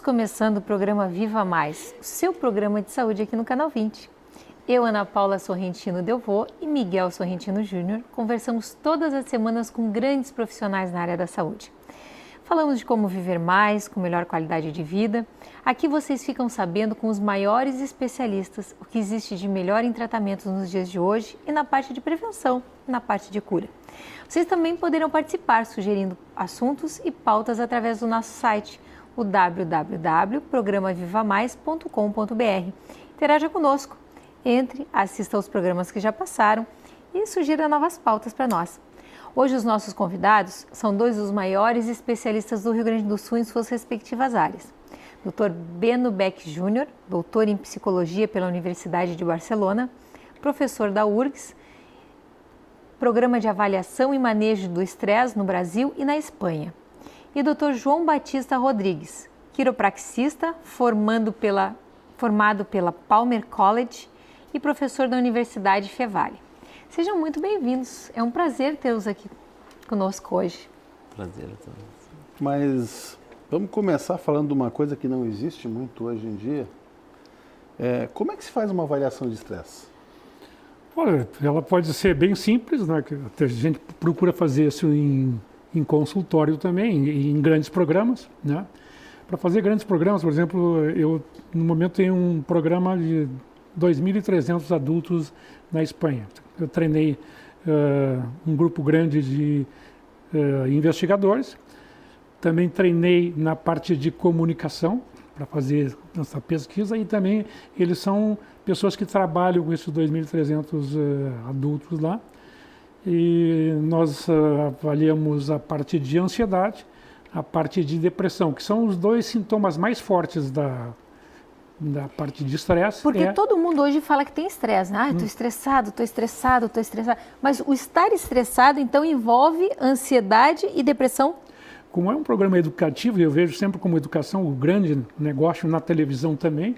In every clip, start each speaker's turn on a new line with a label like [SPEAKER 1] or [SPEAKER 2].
[SPEAKER 1] começando o programa Viva Mais, o seu programa de saúde aqui no Canal 20. Eu, Ana Paula Sorrentino Delvaux e Miguel Sorrentino Júnior conversamos todas as semanas com grandes profissionais na área da saúde. Falamos de como viver mais, com melhor qualidade de vida. Aqui vocês ficam sabendo com os maiores especialistas o que existe de melhor em tratamentos nos dias de hoje e na parte de prevenção, na parte de cura. Vocês também poderão participar sugerindo assuntos e pautas através do nosso site, o www.programavivamais.com.br. Interaja conosco, entre, assista aos programas que já passaram e sugira novas pautas para nós. Hoje os nossos convidados são dois dos maiores especialistas do Rio Grande do Sul em suas respectivas áreas. Dr. Beno Beck Júnior, doutor em psicologia pela Universidade de Barcelona, professor da URGS, Programa de Avaliação e Manejo do Estresse no Brasil e na Espanha. E Dr. João Batista Rodrigues, quiropraxista, formado pela Palmer College e professor da Universidade Fevale. Sejam muito bem-vindos. É um prazer tê-los aqui conosco hoje.
[SPEAKER 2] Prazer a todos.
[SPEAKER 3] Mas vamos começar falando de uma coisa que não existe muito hoje em dia. Como é que se faz uma avaliação de estresse?
[SPEAKER 4] Olha, ela pode ser bem simples, né? A gente procura fazer isso em consultório também, em grandes programas, né? Para fazer grandes programas, por exemplo, eu no momento tenho um programa de 2.300 adultos na Espanha. Eu treinei um grupo grande de investigadores, também treinei na parte de comunicação para fazer essa pesquisa e também eles são pessoas que trabalham com esses 2.300 adultos lá. E nós avaliamos a parte de ansiedade, a parte de depressão, que são os dois sintomas mais fortes da parte de estresse.
[SPEAKER 1] Porque todo mundo hoje fala que tem estresse, né? Estou estressado, estou estressado, estou estressado. Mas o estar estressado, então, envolve ansiedade e depressão?
[SPEAKER 4] Como é um programa educativo, eu vejo sempre como educação o grande negócio na televisão também,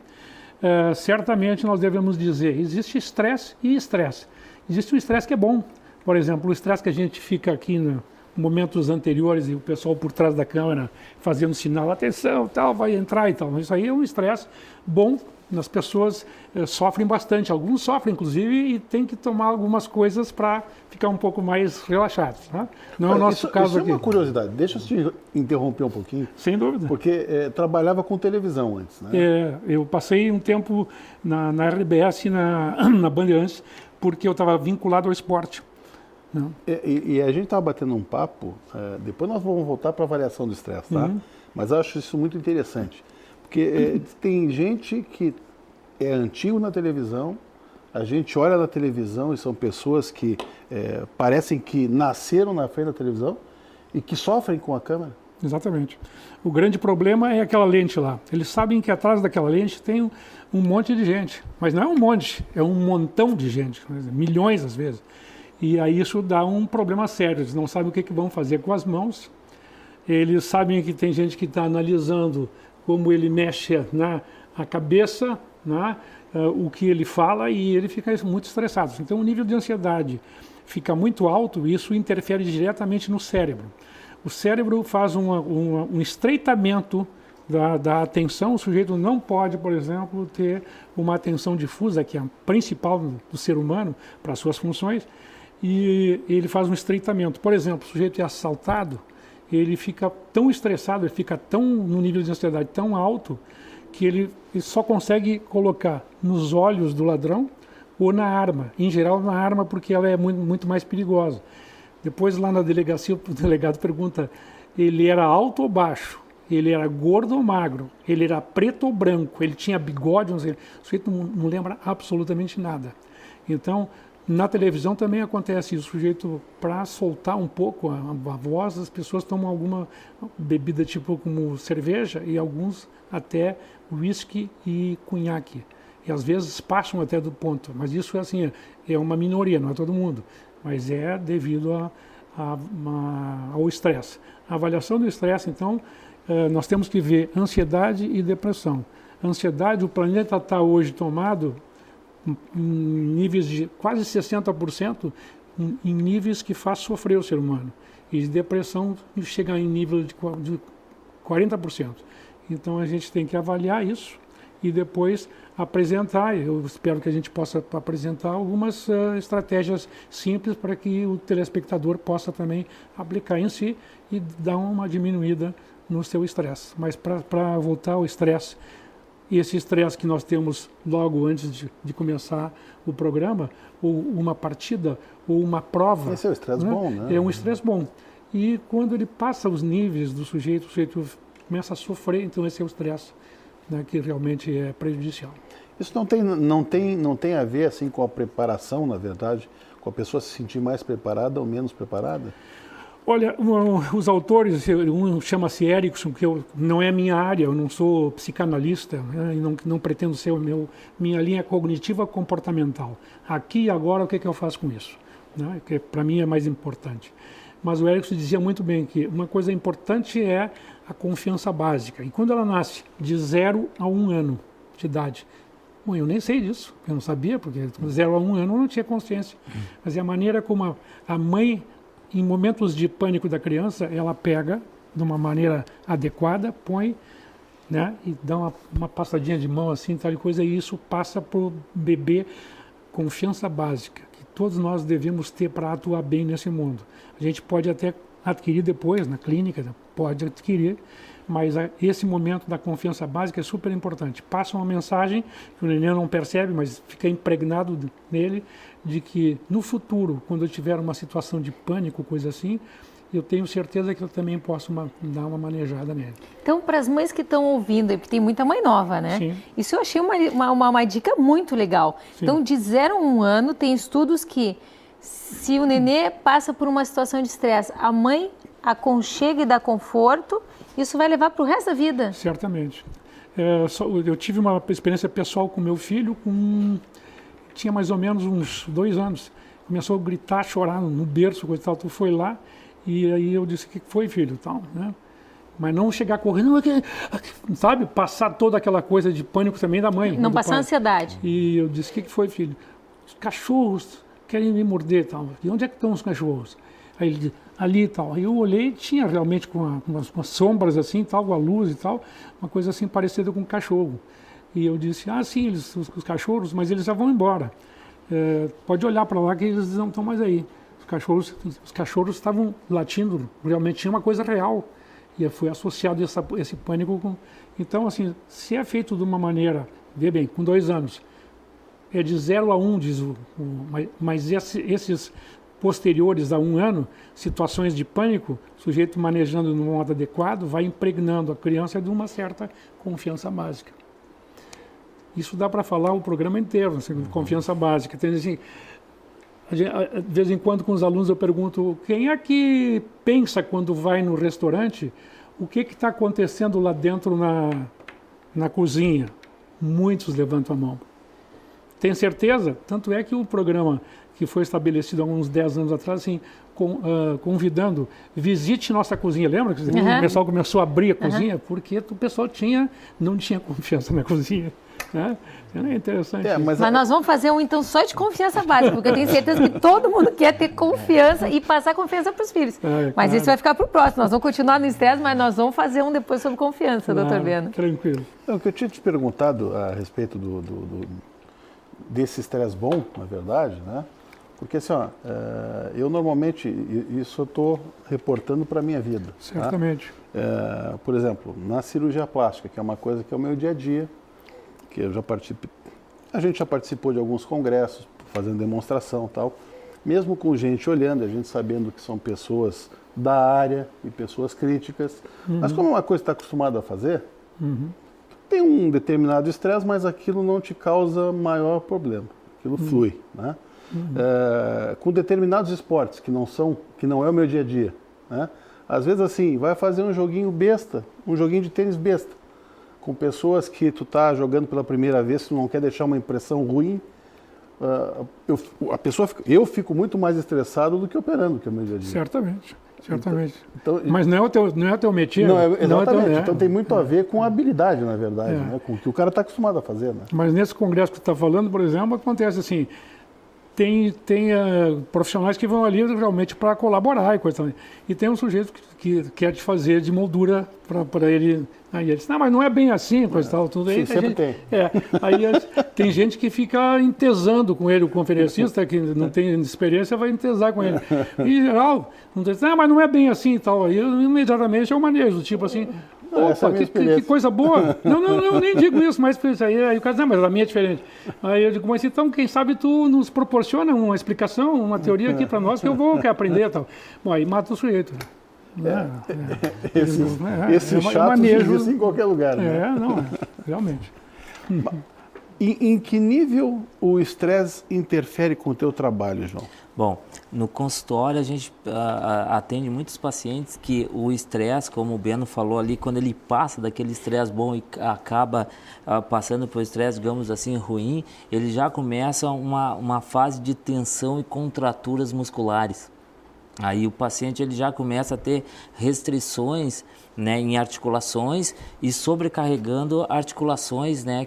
[SPEAKER 4] certamente nós devemos dizer, existe estresse e estresse. Existe um estresse que é bom. Por exemplo, o estresse que a gente fica aqui no momentos anteriores e o pessoal por trás da câmera fazendo sinal, atenção, tal, vai entrar e tal. Isso aí é um estresse bom, as pessoas sofrem bastante, alguns sofrem inclusive e tem que tomar algumas coisas para ficar um pouco mais relaxados. Né? Não é o nosso caso
[SPEAKER 3] isso
[SPEAKER 4] aqui.
[SPEAKER 3] É uma curiosidade, deixa eu te interromper um pouquinho.
[SPEAKER 4] Sem dúvida.
[SPEAKER 3] Porque trabalhava com televisão antes, né?
[SPEAKER 4] Eu passei um tempo na RBS, na Bandeirantes, porque eu estava vinculado ao esporte.
[SPEAKER 3] E a gente estava batendo um papo, depois nós vamos voltar para a avaliação do estresse, tá? Mas eu acho isso muito interessante, porque tem gente que é antigo na televisão, a gente olha na televisão e são pessoas que parecem que nasceram na frente da televisão e que sofrem com a câmera.
[SPEAKER 4] Exatamente. O grande problema é aquela lente lá. Eles sabem que atrás daquela lente tem um monte de gente, mas não é um monte, é um montão de gente, milhões às vezes. E aí isso dá um problema sério, eles não sabem o que vão fazer com as mãos, eles sabem que tem gente que está analisando como ele mexe na cabeça, né, o que ele fala e ele fica muito estressado. Então o nível de ansiedade fica muito alto e isso interfere diretamente no cérebro. O cérebro faz um estreitamento da atenção, o sujeito não pode, por exemplo, ter uma atenção difusa, que é a principal do ser humano para as suas funções, e ele faz um estreitamento. Por exemplo, o sujeito é assaltado, ele fica tão estressado, ele fica no nível de ansiedade tão alto, que ele só consegue colocar nos olhos do ladrão ou na arma. Em geral, na arma, porque ela é muito, muito mais perigosa. Depois, lá na delegacia, o delegado pergunta, ele era alto ou baixo? Ele era gordo ou magro? Ele era preto ou branco? Ele tinha bigode? Não sei. O sujeito não lembra absolutamente nada. Então, na televisão também acontece isso. O sujeito, para soltar um pouco a voz, as pessoas tomam alguma bebida tipo como cerveja e alguns até whisky e cunhaque. E às vezes passam até do ponto. Mas isso é uma minoria, não é todo mundo. Mas é devido ao estresse. A avaliação do estresse, então, nós temos que ver ansiedade e depressão. Ansiedade, o planeta está hoje tomado em níveis de quase 60%, em níveis que faz sofrer o ser humano. E depressão chega em nível de 40%. Então a gente tem que avaliar isso e depois apresentar. Eu espero que a gente possa apresentar algumas estratégias simples para que o telespectador possa também aplicar em si e dar uma diminuída no seu estresse. Mas para voltar ao estresse, esse estresse que nós temos logo antes de começar o programa, ou uma partida, ou uma prova.
[SPEAKER 3] Esse é o estresse bom, né?
[SPEAKER 4] É um estresse bom. E quando ele passa os níveis do sujeito, o sujeito começa a sofrer, então esse é o estresse, né, que realmente é prejudicial.
[SPEAKER 3] Isso não tem a ver assim com a preparação, na verdade, com a pessoa se sentir mais preparada ou menos preparada?
[SPEAKER 4] Olha, os autores, um chama-se Erickson, que não é minha área, eu não sou psicanalista, né, e não pretendo ser minha linha cognitiva comportamental. Aqui e agora, o que eu faço com isso? Né, que para mim é mais importante. Mas o Erickson dizia muito bem que uma coisa importante é a confiança básica. E quando ela nasce de 0 a 1 ano de idade, bom, eu nem sei disso, eu não sabia, porque de 0 a 1 ano eu não tinha consciência. Mas é a maneira como a mãe, em momentos de pânico da criança, ela pega de uma maneira adequada, põe, né, e dá uma passadinha de mão assim, tal coisa, e isso passa para o bebê confiança básica, que todos nós devemos ter para atuar bem nesse mundo. A gente pode até adquirir depois, na clínica, pode adquirir, mas esse momento da confiança básica é super importante. Passa uma mensagem que o neném não percebe, mas fica impregnado nele, de que no futuro, quando eu tiver uma situação de pânico, coisa assim, eu tenho certeza que eu também posso dar uma manejada nele.
[SPEAKER 1] Então, para as mães que estão ouvindo, porque tem muita mãe nova, né?
[SPEAKER 4] Sim.
[SPEAKER 1] Isso eu achei uma dica muito legal.
[SPEAKER 4] Sim.
[SPEAKER 1] Então, de 0 a 1 ano, tem estudos que se o nenê passa por uma situação de estresse, a mãe aconchega e dá conforto, isso vai levar para o resto da vida.
[SPEAKER 4] Certamente. Eu tive uma experiência pessoal com meu filho, tinha mais ou menos uns 2 anos. Começou a gritar, chorar no berço, coisa e tal. Tu foi lá e aí eu disse, o que foi, filho? Tal, né? Mas não chegar correndo, sabe? Passar toda aquela coisa de pânico também da mãe.
[SPEAKER 1] Não passar ansiedade.
[SPEAKER 4] E eu disse, o que foi, filho? Os cachorros querem me morder, tal. E onde é que estão os cachorros? Aí ele disse, ali e tal. Aí eu olhei, tinha realmente com umas sombras assim, tal, com a luz e tal, uma coisa assim parecida com um cachorro. E eu disse, sim, os cachorros, mas eles já vão embora. Pode olhar para lá que eles não estão mais aí. Os cachorros estavam latindo, realmente tinha uma coisa real. E foi associado esse pânico com... Então, assim, se é feito de uma maneira, vê bem, com 2 anos, é de 0 a 1, diz mas esses posteriores a 1 ano, situações de pânico, o sujeito manejando de um modo adequado, vai impregnando a criança de uma certa confiança básica. Isso dá para falar o programa inteiro, assim, confiança básica. Então, assim, de vez em quando com os alunos eu pergunto, quem é que pensa quando vai no restaurante, o que está acontecendo lá dentro na cozinha? Muitos levantam a mão. Tem certeza? Tanto é que o programa que foi estabelecido há uns 10 anos atrás, assim, convidando, visite nossa cozinha. Lembra que o pessoal começou a abrir a cozinha? Porque o pessoal não tinha confiança na cozinha. Né? É interessante.
[SPEAKER 1] Mas nós vamos fazer então só de confiança básica, porque eu tenho certeza que todo mundo quer ter confiança e passar confiança para os filhos. Mas claro, isso vai ficar para o próximo. Nós vamos continuar no estresse, mas nós vamos fazer um depois sobre confiança, doutor Beno.
[SPEAKER 4] Tranquilo.
[SPEAKER 3] O que eu tinha te perguntado a respeito desse estresse bom, na verdade, né? Porque assim, eu normalmente, isso eu estou reportando para a minha vida.
[SPEAKER 4] Certamente.
[SPEAKER 3] Tá? Por exemplo, na cirurgia plástica, que é uma coisa que é o meu dia a dia, que eu já participei, a gente já participou de alguns congressos, fazendo demonstração e tal, mesmo com gente olhando, a gente sabendo que são pessoas da área e pessoas críticas, mas como é uma coisa que está acostumado a fazer, tem um determinado estresse, mas aquilo não te causa maior problema, aquilo flui, né? Com determinados esportes que não é o meu dia a dia, né? Às vezes assim, vai fazer um joguinho besta, um joguinho de tênis besta, com pessoas que tu tá jogando pela primeira vez, tu não quer deixar uma impressão ruim, eu fico muito mais estressado do que operando, que é o meu dia a dia.
[SPEAKER 4] Certamente.
[SPEAKER 3] Então,
[SPEAKER 4] mas não é o teu métier.
[SPEAKER 3] Não, exatamente. Então tem muito a ver com a habilidade, na verdade, né? Com o que o cara está acostumado a fazer. Né?
[SPEAKER 4] Mas nesse congresso que tu está falando, por exemplo, acontece assim, tem profissionais que vão ali realmente para colaborar e coisa também. E tem um sujeito que quer te fazer de moldura para ele. Aí ele diz, não, mas não é bem assim, coisa e tal, tudo aí.
[SPEAKER 3] Sim, sempre tem.
[SPEAKER 4] Aí tem gente que fica entesando com ele, o conferencista, que não tem experiência, vai entesar com ele. Em geral, não tem, mas não é bem assim e tal. Aí imediatamente eu manejo, tipo assim. Opa, que coisa boa. Não, nem digo isso, mas aí o cara diz, não, mas a minha é diferente. Aí eu digo, mas então, quem sabe tu nos proporciona uma explicação, uma teoria aqui para nós, que eu vou aprender e tal. Bom, aí mata o sujeito.
[SPEAKER 3] Esse chato existe em qualquer lugar, né?
[SPEAKER 4] Realmente.
[SPEAKER 3] Em que nível o estresse interfere com o teu trabalho, João?
[SPEAKER 2] Bom, no consultório a gente atende muitos pacientes que o estresse, como o Beno falou ali, quando ele passa daquele estresse bom e acaba passando por estresse, digamos assim, ruim, ele já começa uma fase de tensão e contraturas musculares. Aí o paciente ele já começa a ter restrições, né, em articulações e sobrecarregando articulações, né,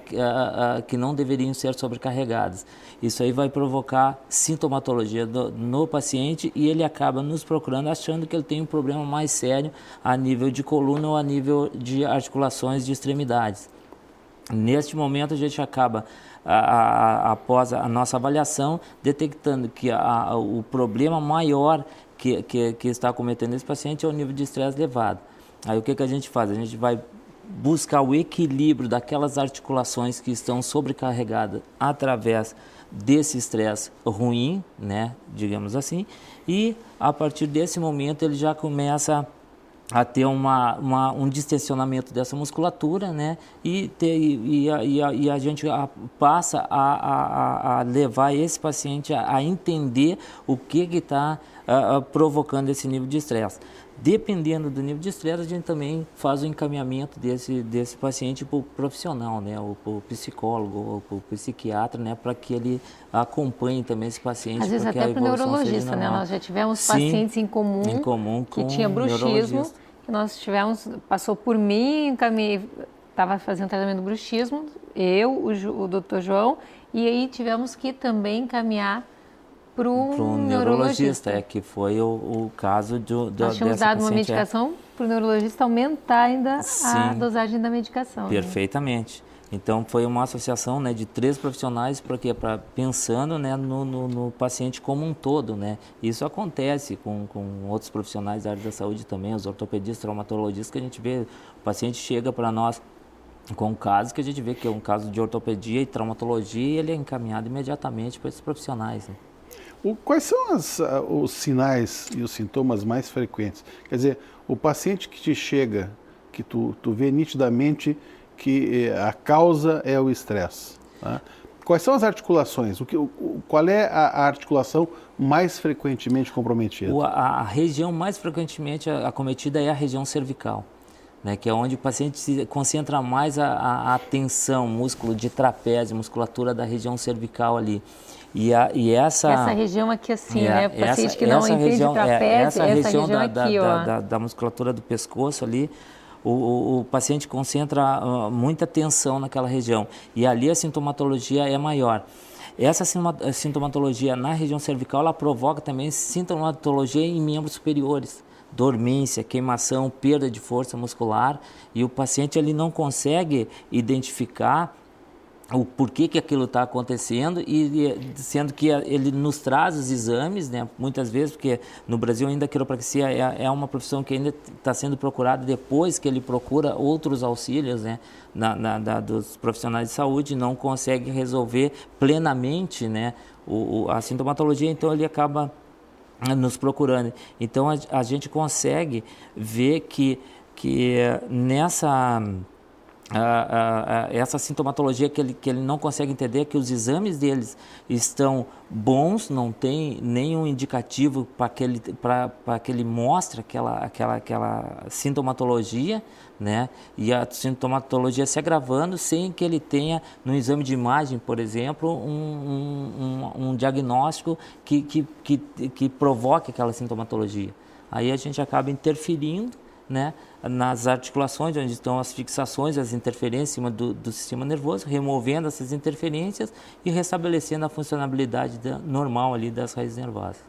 [SPEAKER 2] que não deveriam ser sobrecarregadas. Isso aí vai provocar sintomatologia no paciente e ele acaba nos procurando achando que ele tem um problema mais sério a nível de coluna ou a nível de articulações de extremidades. Neste momento a gente acaba, após a nossa avaliação, detectando que o problema maior que está acometendo esse paciente é o nível de estresse elevado. Aí o que a gente faz? A gente vai buscar o equilíbrio daquelas articulações que estão sobrecarregadas através desse estresse ruim, né, digamos assim, e a partir desse momento ele já começa a ter um distensionamento dessa musculatura, né, e a gente passa a levar esse paciente a entender o que está provocando esse nível de estresse. Dependendo do nível de estresse, a gente também faz o encaminhamento desse paciente para o profissional, né, ou para o psicólogo, ou para o psiquiatra, né, para que ele acompanhe também esse paciente.
[SPEAKER 1] Às vezes até para o neurologista, né? Nós já tivemos pacientes em comum que tinha bruxismo, que nós tivemos, passou por mim, estava fazendo tratamento do bruxismo, o Dr. João, e aí tivemos que também encaminhar para um neurologista.
[SPEAKER 2] Que foi o caso
[SPEAKER 1] nós tínhamos dado uma medicação para o neurologista aumentar ainda a dosagem da medicação.
[SPEAKER 2] Perfeitamente. Né? Então foi uma associação, né, de 3 profissionais pensando, né, no paciente como um todo, né? Isso acontece com outros profissionais da área da saúde também, os ortopedistas, traumatologistas, que a gente vê, o paciente chega para nós com um caso que a gente vê que é um caso de ortopedia e traumatologia e ele é encaminhado imediatamente para esses profissionais. Né?
[SPEAKER 3] Quais são os sinais e os sintomas mais frequentes? Quer dizer, o paciente que te chega, que tu vê nitidamente que a causa é o estresse. Tá? Quais são as articulações? Qual é a articulação mais frequentemente comprometida?
[SPEAKER 2] A região mais frequentemente acometida é a região cervical, né, que é onde o paciente se concentra mais a tensão, músculo de trapézio, musculatura da região cervical ali. E essa
[SPEAKER 1] região aqui assim, né? O paciente que não entende
[SPEAKER 2] região,
[SPEAKER 1] trapézio,
[SPEAKER 2] essa região
[SPEAKER 1] aqui,
[SPEAKER 2] da musculatura do pescoço ali, o paciente concentra muita tensão naquela região e ali a sintomatologia é maior. Essa sintomatologia na região cervical, ela provoca também sintomatologia em membros superiores, dormência, queimação, perda de força muscular e o paciente ele não consegue identificar o porquê que aquilo está acontecendo e sendo que ele nos traz os exames, né, muitas vezes, porque no Brasil ainda a quiropraxia é uma profissão que ainda está sendo procurada depois que ele procura outros auxílios, né, dos profissionais de saúde, não consegue resolver plenamente, né, a sintomatologia, então ele acaba nos procurando. Então a gente consegue ver que nessa... essa sintomatologia que ele não consegue entender, que os exames deles estão bons, não tem nenhum indicativo para que ele mostre aquela sintomatologia, né? E a sintomatologia se agravando sem que ele tenha, no exame de imagem, por exemplo, um diagnóstico que provoque aquela sintomatologia. Aí a gente acaba interferindo né, nas articulações, onde estão as fixações, as interferências em cima do sistema nervoso, removendo essas interferências e restabelecendo a funcionalidade normal ali das raízes nervosas.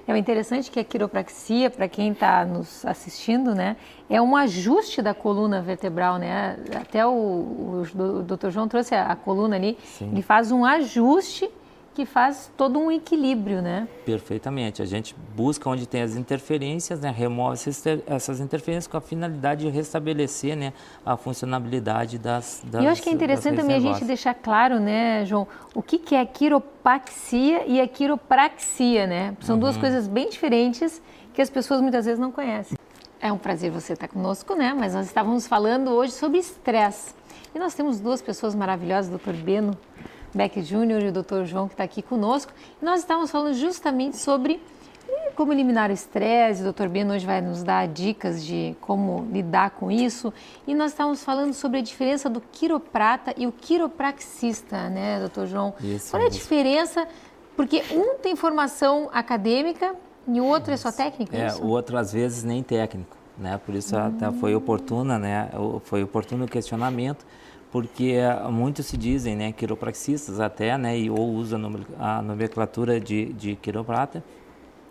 [SPEAKER 1] É o interessante que a quiropraxia, para quem está nos assistindo, né, é um ajuste da coluna vertebral, né? Até o Dr. João trouxe a coluna ali,
[SPEAKER 2] Sim.
[SPEAKER 1] Ele faz um ajuste que faz todo um equilíbrio, né?
[SPEAKER 2] Perfeitamente. A gente busca onde tem as interferências, né, remove essas interferências com a finalidade de restabelecer, né, a funcionalidade das
[SPEAKER 1] E eu acho que é interessante também a gente deixar claro, né, João, o que é a quiropraxia e a quiropraxia, né? São duas coisas bem diferentes que as pessoas muitas vezes não conhecem. É um prazer você estar conosco, né? Mas nós estávamos falando hoje sobre estresse. E nós temos duas pessoas maravilhosas, o Dr. Beno Beck Júnior e o Dr. João, que está aqui conosco. E nós estávamos falando justamente sobre como eliminar o estresse. O Dr. Beno hoje vai nos dar dicas de como lidar com isso. E nós estávamos falando sobre a diferença do quiroprata e o quiropraxista, né, Dr. João?
[SPEAKER 2] Isso,
[SPEAKER 1] qual é a diferença? Porque um tem formação acadêmica e o outro é só técnico, é isso?
[SPEAKER 2] O outro às vezes nem técnico, né? Por isso até foi oportuna, né? Foi oportuno o questionamento, porque muitos se dizem, né, quiropraxistas até, né, ou usam a nomenclatura de quiroprata,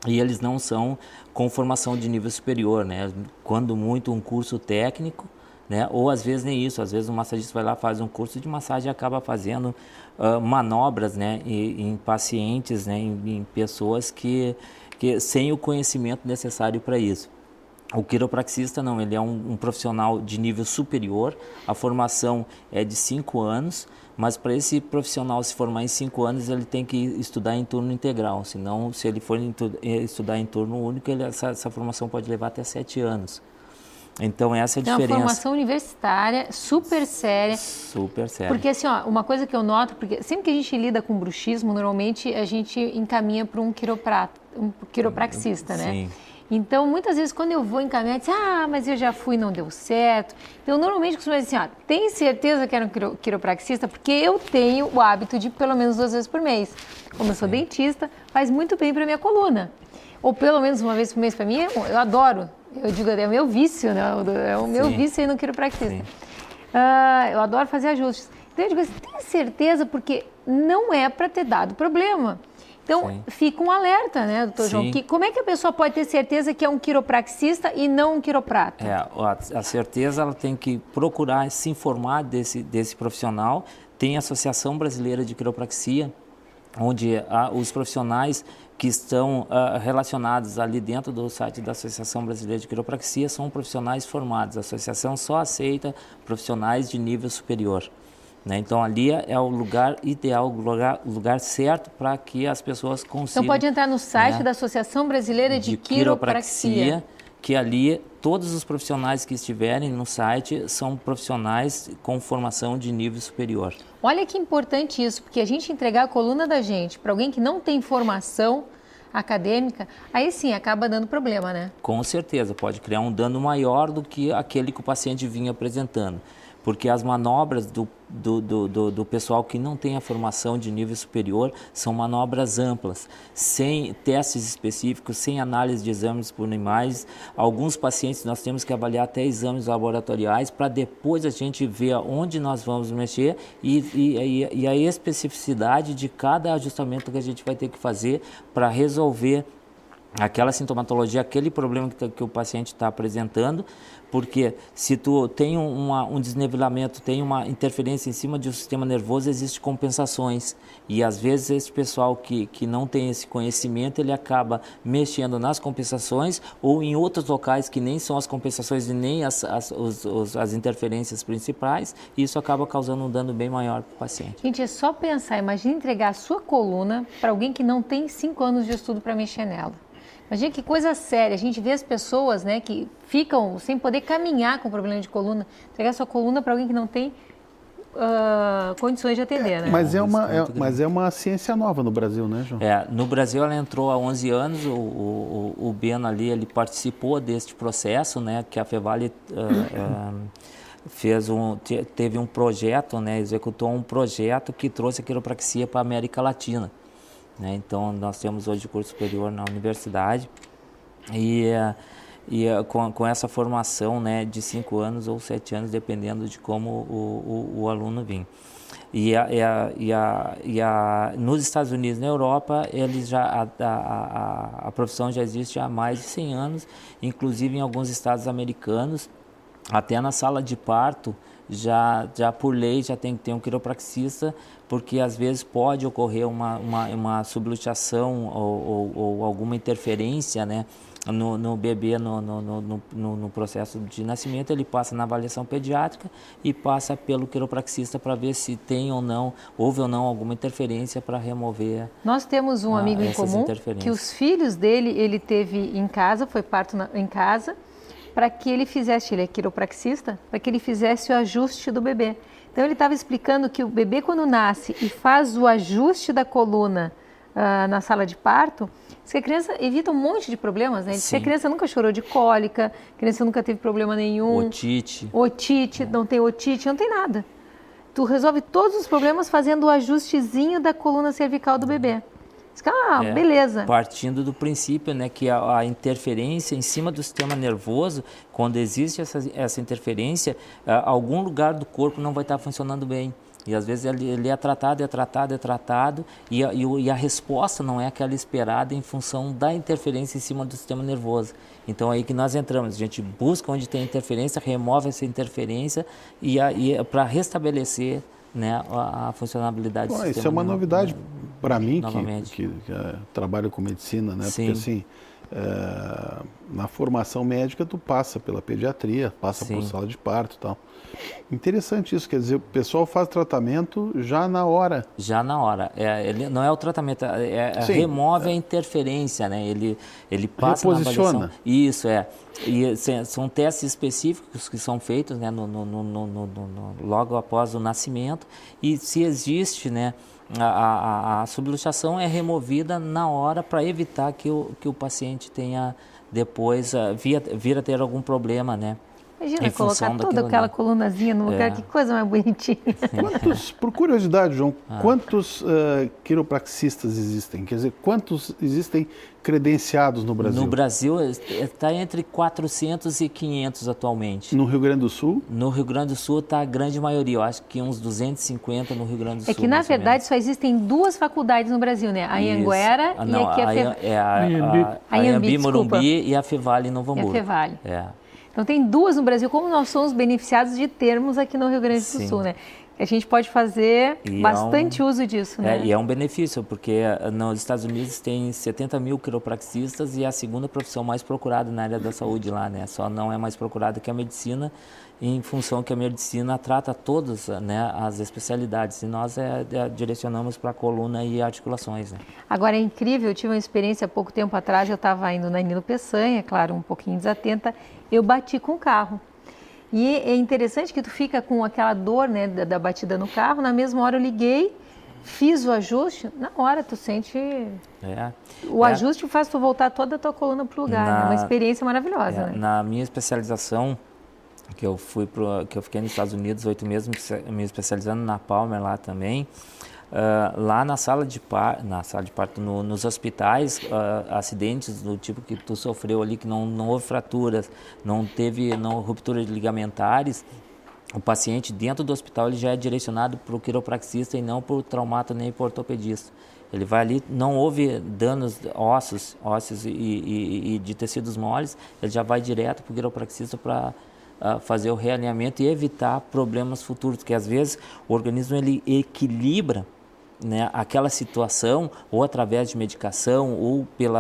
[SPEAKER 2] e eles não são com formação de nível superior, né? Quando muito um curso técnico, né? Ou às vezes nem isso, às vezes o massagista vai lá, faz um curso de massagem e acaba fazendo manobras, né, em pacientes, né, em pessoas que sem o conhecimento necessário para isso. O quiropraxista não, ele é um profissional de nível superior, a formação é de 5 anos, mas para esse profissional se formar em 5 anos, ele tem que estudar em turno integral, senão se ele for estudar em turno único, essa formação pode levar até 7 anos. Então essa é a diferença.
[SPEAKER 1] É uma formação universitária super séria.
[SPEAKER 2] Super séria.
[SPEAKER 1] Porque assim, ó, uma coisa que eu noto, porque sempre que a gente lida com bruxismo, normalmente a gente encaminha para um quiropraxista, né?
[SPEAKER 2] Sim.
[SPEAKER 1] Então, muitas vezes, quando eu vou encaminhar, diz, mas eu já fui e não deu certo. Então, normalmente, costumo dizer assim, tem certeza que era um quiropraxista? Porque eu tenho o hábito de ir pelo menos 2 vezes por mês. Como eu sou dentista, faz muito bem para minha coluna. Ou pelo menos uma vez por mês para mim, eu adoro. Eu digo, é o meu vício, né? É o meu vício aí no quiropraxista. Eu adoro fazer ajustes. Então, eu digo assim, tem certeza? Porque não é para ter dado problema. Então, fica um alerta, né, doutor João? Como é que a pessoa pode ter certeza que é um quiropraxista e não um quiroprata?
[SPEAKER 2] A certeza, ela tem que procurar se informar desse profissional. Tem a Associação Brasileira de Quiropraxia, onde os profissionais que estão relacionados ali dentro do site da Associação Brasileira de Quiropraxia são profissionais formados. A associação só aceita profissionais de nível superior. Né? Então, ali é o lugar ideal, o lugar certo para que as pessoas consigam...
[SPEAKER 1] Então, pode entrar no site da Associação Brasileira de Quiropraxia,
[SPEAKER 2] que ali todos os profissionais que estiverem no site são profissionais com formação de nível superior.
[SPEAKER 1] Olha que importante isso, porque a gente entregar a coluna da gente para alguém que não tem formação acadêmica, aí sim acaba dando problema, né?
[SPEAKER 2] Com certeza, pode criar um dano maior do que aquele que o paciente vinha apresentando. Porque as manobras do pessoal que não tem a formação de nível superior são manobras amplas, sem testes específicos, sem análise de exames por animais. Alguns pacientes nós temos que avaliar até exames laboratoriais para depois a gente ver onde nós vamos mexer e a especificidade de cada ajustamento que a gente vai ter que fazer para resolver aquela sintomatologia, aquele problema que o paciente está apresentando, porque se tu tem um desnivelamento, tem uma interferência em cima do sistema nervoso, existem compensações. E às vezes esse pessoal que não tem esse conhecimento, ele acaba mexendo nas compensações ou em outros locais que nem são as compensações e nem as interferências principais, e isso acaba causando um dano bem maior para o paciente.
[SPEAKER 1] Gente, é só pensar, imagina entregar a sua coluna para alguém que não tem 5 anos de estudo para mexer nela. Imagina que coisa séria, a gente vê as pessoas, né, que ficam sem poder caminhar com problema de coluna, entregar sua coluna para alguém que não tem condições de atender, né?
[SPEAKER 3] Mas é uma ciência nova no Brasil, né, João?
[SPEAKER 2] No Brasil ela entrou há 11 anos, o Beno ali, ele participou deste processo, né, que a Fevale teve um projeto, né, executou um projeto que trouxe a quiropraxia para a América Latina. Né? Então, nós temos hoje curso superior na universidade e e com essa formação, né, de 5 anos ou 7 anos, dependendo de como o aluno vir. Nos Estados Unidos e na Europa, eles já, a profissão já existe há mais de 100 anos, inclusive em alguns estados americanos, até na sala de parto, já por lei já tem que ter um quiropraxista, porque às vezes pode ocorrer uma subluxação ou alguma interferência, né, no bebê, no processo de nascimento. Ele passa na avaliação pediátrica e passa pelo quiropraxista para ver se tem ou não, houve ou não alguma interferência para remover.
[SPEAKER 1] Nós temos um amigo em comum que os filhos dele, ele teve em casa, foi parto em casa, para que ele fizesse, ele é quiropraxista, para que ele fizesse o ajuste do bebê. Então ele estava explicando que o bebê quando nasce e faz o ajuste da coluna na sala de parto, diz que a criança evita um monte de problemas, né? Diz que a criança nunca chorou de cólica, a criança nunca teve problema nenhum.
[SPEAKER 2] Otite,
[SPEAKER 1] não tem otite, não tem nada. Tu resolve todos os problemas fazendo o ajustezinho da coluna cervical do bebê. Diz que, beleza.
[SPEAKER 2] Partindo do princípio, né, que a interferência em cima do sistema nervoso, quando existe essa interferência, algum lugar do corpo não vai estar funcionando bem. E às vezes ele é tratado, e a resposta não é aquela esperada em função da interferência em cima do sistema nervoso. Então é aí que nós entramos, a gente busca onde tem interferência, remove essa interferência e para restabelecer, né, a funcionalidade do sistema.
[SPEAKER 3] Isso é uma novidade para mim, que trabalho com medicina, né?
[SPEAKER 2] Sim.
[SPEAKER 3] Porque assim, na formação médica tu passa pela pediatria, passa por sala de parto e tal. Interessante isso, quer dizer, o pessoal faz tratamento já na hora.
[SPEAKER 2] Já na hora. Ele não é o tratamento, remove a interferência, né? Ele passa na avaliação. Isso, E são testes específicos que são feitos, né, logo após o nascimento, e se existe, né, a subluxação é removida na hora para evitar que o paciente tenha depois, vir a ter algum problema, né?
[SPEAKER 1] Imagina colocar toda aquela colunazinha no lugar, que coisa mais bonitinha.
[SPEAKER 3] Por curiosidade, João, quantos quiropraxistas existem? Quer dizer, quantos existem credenciados no Brasil?
[SPEAKER 2] No Brasil está entre 400 e 500 atualmente.
[SPEAKER 3] No Rio Grande do Sul?
[SPEAKER 2] No Rio Grande do Sul está a grande maioria, eu acho que uns 250 no Rio Grande do Sul.
[SPEAKER 1] É que na verdade só existem 2 faculdades no Brasil, né? A Anhanguera e aqui
[SPEAKER 2] a Anhembi, Morumbi e a Fevale em Novo Hamburgo.
[SPEAKER 1] E a Fevale. Então tem 2 no Brasil, como nós somos beneficiados de termos aqui no Rio Grande do Sul, né? A gente pode fazer bastante uso disso, né?
[SPEAKER 2] E é um benefício, porque nos Estados Unidos tem 70 mil quiropraxistas e é a segunda profissão mais procurada na área da saúde lá, né? Só não é mais procurada que a medicina, em função que a medicina trata todas, né, as especialidades, e nós direcionamos para a coluna e articulações, né?
[SPEAKER 1] Agora é incrível, eu tive uma experiência há pouco tempo atrás, eu estava indo na Nilo Peçanha, claro, um pouquinho desatenta, eu bati com o carro. E é interessante que tu fica com aquela dor, né, da batida no carro, na mesma hora eu liguei, fiz o ajuste, na hora tu sente... O ajuste faz tu voltar toda a tua coluna para o lugar, é uma experiência maravilhosa. Né?
[SPEAKER 2] Na minha especialização, que eu fiquei nos Estados Unidos 8 meses me especializando na Palmer lá também, lá na sala de parto, nos hospitais, acidentes do tipo que tu sofreu ali, que não houve fraturas, não ruptura de ligamentares, o paciente dentro do hospital ele já é direcionado para o quiropraxista e não para o traumato nem para o ortopedista. Ele vai ali, não houve danos ósseos e de tecidos moles, ele já vai direto para o quiropraxista para fazer o realinhamento e evitar problemas futuros, porque às vezes o organismo ele equilibra, né, aquela situação ou através de medicação ou pelo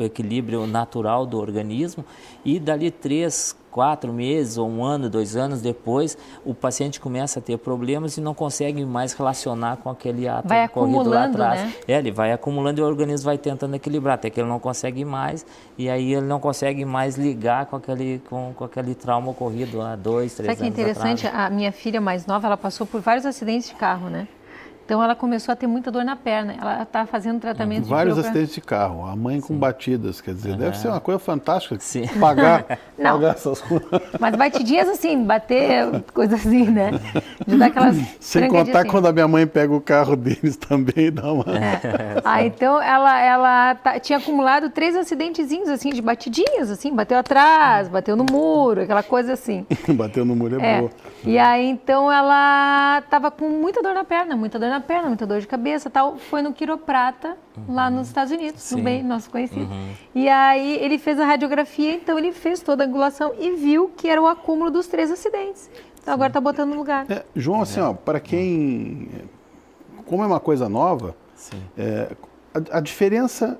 [SPEAKER 2] equilíbrio natural do organismo, e dali 3, 4 meses ou 1 ano, 2 anos depois, o paciente começa a ter problemas e não consegue mais relacionar com aquele ato ocorrido lá atrás. Né? Ele vai acumulando e o organismo vai tentando equilibrar, até que ele não consegue mais, e aí ele não consegue mais ligar com aquele trauma ocorrido há 2, 3 anos atrás.
[SPEAKER 1] Sabe que é interessante? A minha filha mais nova, ela passou por vários acidentes de carro, né? Então ela começou a ter muita dor na perna. Ela está fazendo tratamento de
[SPEAKER 3] Vários
[SPEAKER 1] quiroprática.
[SPEAKER 3] acidentes de carro, a mãe com batidas, quer dizer, deve ser uma coisa fantástica
[SPEAKER 2] Sim.
[SPEAKER 3] pagar
[SPEAKER 1] Não.
[SPEAKER 3] essas coisas.
[SPEAKER 1] Mas batidinhas assim, bater, coisa assim, né? De dar aquelas
[SPEAKER 3] Sem
[SPEAKER 1] trancadinhas
[SPEAKER 3] contar
[SPEAKER 1] assim.
[SPEAKER 3] quando a minha mãe pega o carro deles também e dá uma...
[SPEAKER 1] Então ela tinha acumulado 3 acidentezinhos assim, de batidinhas, assim, bateu atrás, bateu no muro, aquela coisa assim.
[SPEAKER 3] Bateu no muro é boa.
[SPEAKER 1] E aí então ela estava com muita dor na perna, muita dor de cabeça, tal. Foi no quiroprata lá nos Estados Unidos,
[SPEAKER 2] Sim.
[SPEAKER 1] no bem nosso conhecido. E aí ele fez a radiografia, então ele fez toda a angulação e viu que era o acúmulo dos 3 acidentes. Então agora está botando no lugar.
[SPEAKER 3] João, assim, ó, para quem... Como é uma coisa nova,
[SPEAKER 2] Sim.
[SPEAKER 3] a diferença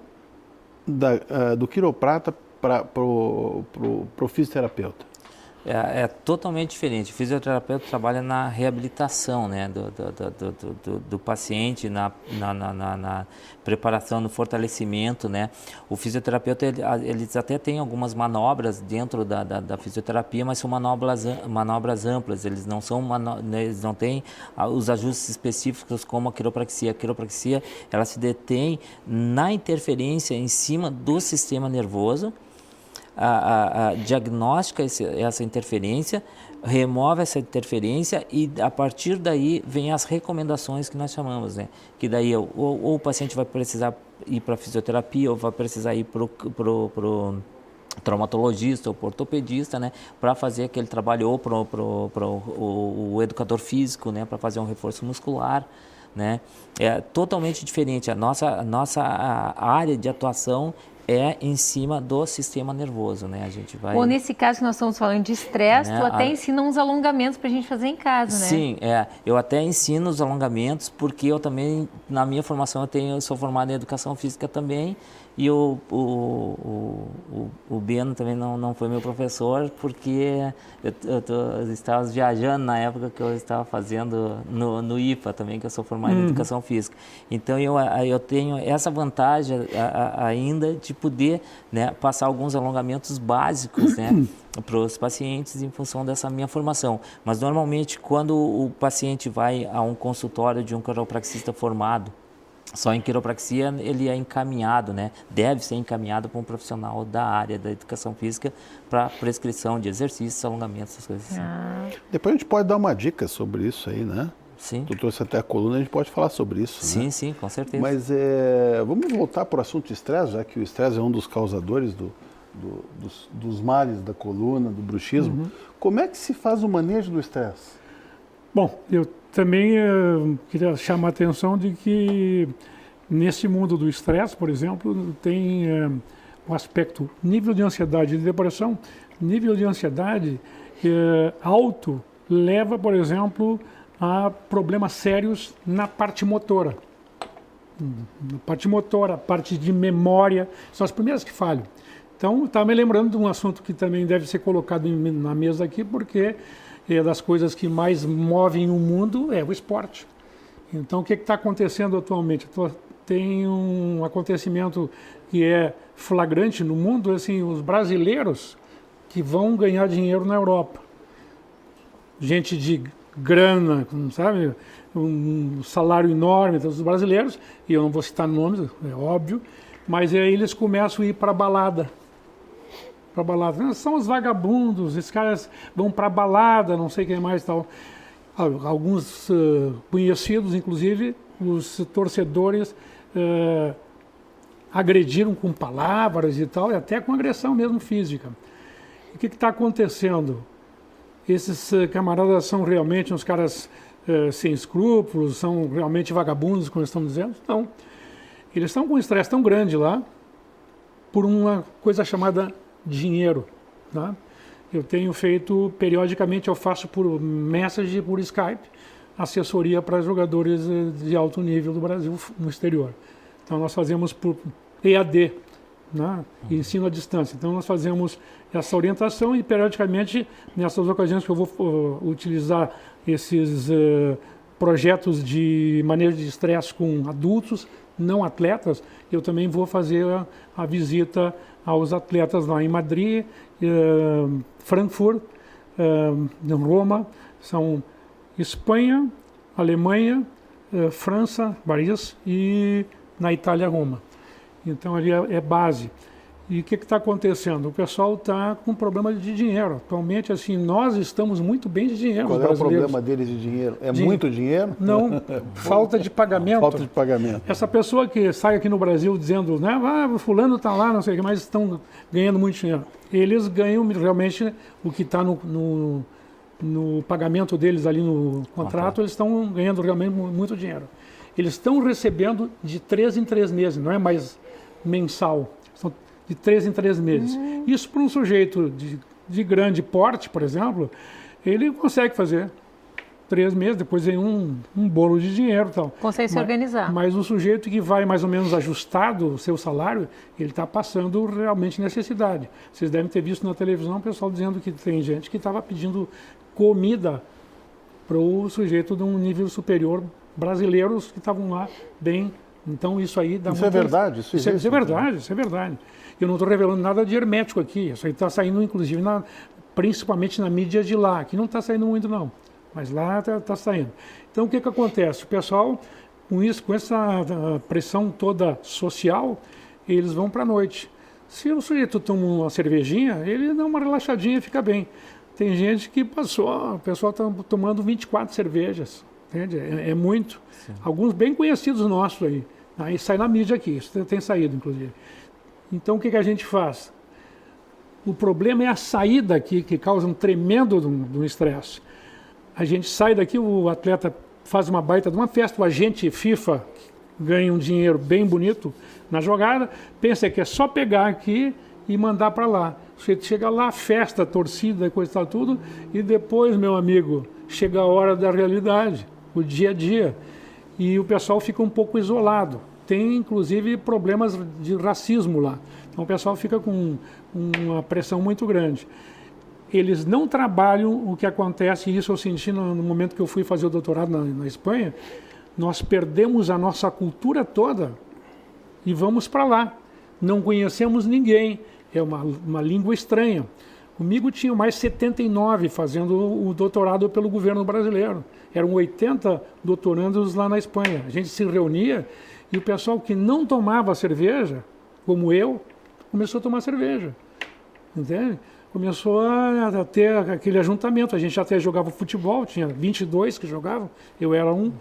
[SPEAKER 3] do quiroprata para o fisioterapeuta.
[SPEAKER 2] É totalmente diferente. O fisioterapeuta trabalha na reabilitação, né, do paciente, na preparação, no fortalecimento, né. O fisioterapeuta, eles até têm algumas manobras dentro da fisioterapia, mas são manobras amplas. Eles não são eles não têm os ajustes específicos como a quiropraxia. A quiropraxia, ela se detém na interferência em cima do sistema nervoso. Diagnostica essa interferência, remove essa interferência e a partir daí vem as recomendações que nós chamamos, né? Que daí ou o paciente vai precisar ir para fisioterapia ou vai precisar ir para o traumatologista ou ortopedista, né? Para fazer aquele trabalho ou para o educador físico, né? Para fazer um reforço muscular. Né? É totalmente diferente. A nossa área de atuação é em cima do sistema nervoso, né? A gente vai...
[SPEAKER 1] Ou nesse caso que nós estamos falando de estresse,
[SPEAKER 2] Né?
[SPEAKER 1] tu até ensina uns alongamentos para a gente fazer em casa, né?
[SPEAKER 2] Sim, eu até ensino os alongamentos porque eu também, na minha formação, eu sou formado em educação física também e o Beno também não foi meu professor porque eu estava viajando na época que eu estava fazendo no IPA também, que eu sou formado em educação física. Então eu tenho essa vantagem ainda de poder, né, passar alguns alongamentos básicos, né, para os pacientes em função dessa minha formação. Mas normalmente quando o paciente vai a um consultório de um quiropraxista formado só em quiropraxia, ele é encaminhado, né? Deve ser encaminhado para um profissional da área da educação física para prescrição de exercícios, alongamentos, essas coisas assim.
[SPEAKER 3] Depois a gente pode dar uma dica sobre isso aí, né?
[SPEAKER 2] Sim.
[SPEAKER 3] Tu trouxe até a coluna, a gente pode falar sobre isso,
[SPEAKER 2] Sim,
[SPEAKER 3] né?
[SPEAKER 2] sim, com certeza.
[SPEAKER 3] Mas vamos voltar para o assunto estresse, já que o estresse é um dos causadores dos males da coluna, do bruxismo. Como é que se faz o manejo do estresse?
[SPEAKER 4] Bom, eu também queria chamar a atenção de que nesse mundo do estresse, por exemplo, tem o aspecto nível de ansiedade e de depressão. Nível de ansiedade alto leva, por exemplo, a problemas sérios na parte motora. Na parte motora, a parte de memória, são as primeiras que falham. Então, estava me lembrando de um assunto que também deve ser colocado na mesa aqui, porque das coisas que mais movem o mundo é o esporte. Então, o que está acontecendo atualmente? Tem um acontecimento que é flagrante no mundo, assim, os brasileiros que vão ganhar dinheiro na Europa. Gente de grana, sabe? Um salário enorme dos brasileiros, e eu não vou citar nomes, é óbvio, mas aí eles começam a ir para a balada. São os vagabundos, esses caras vão para a balada, não sei quem mais tal. Alguns conhecidos, inclusive, os torcedores agrediram com palavras e tal, e até com agressão mesmo física. O que está acontecendo? Esses camaradas são realmente uns caras sem escrúpulos, são realmente vagabundos, como estamos dizendo? Não. Eles estão com um estresse tão grande lá por uma coisa chamada dinheiro. Tá? Eu tenho feito, periodicamente eu faço por message, por Skype, assessoria para jogadores de alto nível do Brasil no exterior. Então nós fazemos por EAD, né? Ensino à distância. Então nós fazemos essa orientação e periodicamente, nessas ocasiões que eu vou utilizar esses projetos de manejo de estresse com adultos, não atletas, eu também vou fazer a visita aos atletas lá em Madrid, Frankfurt, Roma, são Espanha, Alemanha, França, Paris, e na Itália, Roma. Então ali é base. E o que está acontecendo? O pessoal está com problema de dinheiro. Atualmente, assim, nós estamos muito bem de dinheiro.
[SPEAKER 3] Qual é o problema deles de dinheiro? É muito dinheiro?
[SPEAKER 4] Não, falta de pagamento.
[SPEAKER 3] Falta de pagamento.
[SPEAKER 4] Essa pessoa que sai aqui no Brasil dizendo, né, fulano está lá, não sei o que, mas estão ganhando muito dinheiro. Eles ganham realmente o que está no pagamento deles ali no contrato, eles estão ganhando realmente muito dinheiro. Eles estão recebendo de 3 em 3 meses, não é mais mensal. São de 3 em 3 meses. Isso para um sujeito de grande porte, por exemplo, ele consegue fazer 3 meses, depois vem um bolo de dinheiro e tal.
[SPEAKER 1] Consegue se organizar.
[SPEAKER 4] Mas o sujeito que vai mais ou menos ajustado o seu salário, ele está passando realmente necessidade. Vocês devem ter visto na televisão o pessoal dizendo que tem gente que estava pedindo comida para o sujeito de um nível superior, brasileiros que estavam lá bem. Então isso aí dá
[SPEAKER 3] Isso é verdade? Isso
[SPEAKER 4] é verdade, isso é verdade. Eu não estou revelando nada de hermético aqui. Isso aí está saindo, inclusive, principalmente na mídia de lá. Aqui não está saindo muito, não. Mas lá está saindo. Então, o que acontece? O pessoal, com essa pressão toda social, eles vão para a noite. Se o sujeito toma uma cervejinha, ele dá uma relaxadinha e fica bem. Tem gente que o pessoal está tomando 24 cervejas. Entende? É muito. Sim. Alguns bem conhecidos nossos aí. Aí sai na mídia aqui, isso tem saído, inclusive. Então, o que a gente faz? O problema é a saída aqui, que causa um tremendo do estresse. A gente sai daqui, o atleta faz uma baita de uma festa, o agente FIFA ganha um dinheiro bem bonito na jogada, pensa que é só pegar aqui e mandar para lá. Você chega lá, festa, torcida, coisa e tal, tudo, e depois, meu amigo, chega a hora da realidade, o dia a dia, e o pessoal fica um pouco isolado. Tem, inclusive, problemas de racismo lá. Então, o pessoal fica com uma pressão muito grande. Eles não trabalham o que acontece, e isso eu senti no momento que eu fui fazer o doutorado na Espanha. Nós perdemos a nossa cultura toda e vamos para lá. Não conhecemos ninguém, é uma língua estranha. Comigo tinham mais 79 fazendo o doutorado pelo governo brasileiro. Eram 80 doutorandos lá na Espanha. A gente se reunia e o pessoal que não tomava cerveja, como eu, começou a tomar cerveja. Entende? Começou a ter aquele ajuntamento. A gente até jogava futebol, tinha 22 que jogavam, eu era um.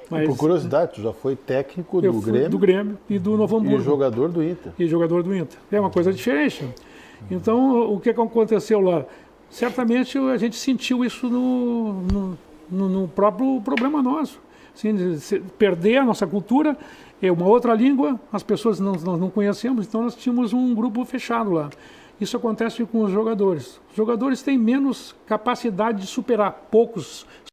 [SPEAKER 4] Mas,
[SPEAKER 3] por curiosidade, tu já foi técnico do Grêmio?
[SPEAKER 4] Do Grêmio e do Novo Hamburgo.
[SPEAKER 3] E jogador do Inter.
[SPEAKER 4] E jogador do Inter. É uma coisa diferente. Então, o que aconteceu lá? Certamente a gente sentiu isso no próprio problema nosso. Assim, perder a nossa cultura, é uma outra língua, as pessoas nós não conhecemos, então nós tínhamos um grupo fechado lá. Isso acontece com os jogadores. Os jogadores têm menos capacidade de superar, poucos